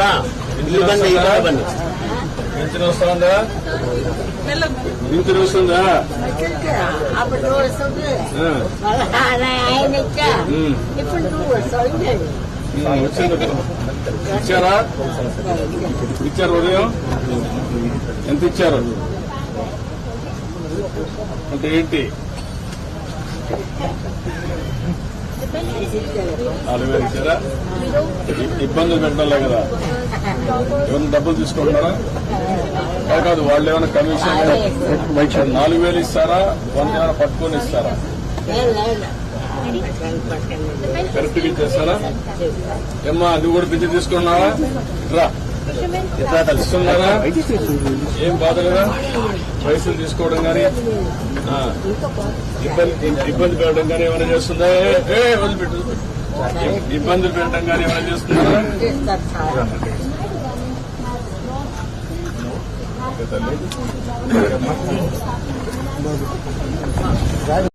రా పింఛన్ వస్తుందా? పింఛన్ వస్తుందా? అప్పుడు వస్తుంది ఆయన ఇచ్చా ఇప్పుడు నువ్వు వస్తుంది. వచ్చింది. ఇచ్చారా? ఇచ్చారు. ఉదయం ఎంత ఇచ్చారు అంటే ఏంటి? 4,000 ఇచ్చారా? ఇబ్బందులు పెట్టాలే కదా. ఏమైనా డబ్బులు తీసుకుంటారా? కాదు, వాళ్ళు ఏమైనా కమిషన్ 4,000 ఇస్తారా? 100 పట్టుకొని ఇస్తారా? కరెక్ట్ గా ఇచ్చేస్తారా? ఏమ్మా అది కూడా పిచ్చి తీసుకున్నావా? రా తెలుస్తున్నారా? ఏం బాధ కదా? పైసలు తీసుకోవడం కానీ ఇబ్బంది పెట్టడం కానీ ఏమైనా చేస్తుందా? వదిలిపెట్టు. ఇబ్బందులు పెట్టడం కానీ ఏమైనా చేస్తున్నారా?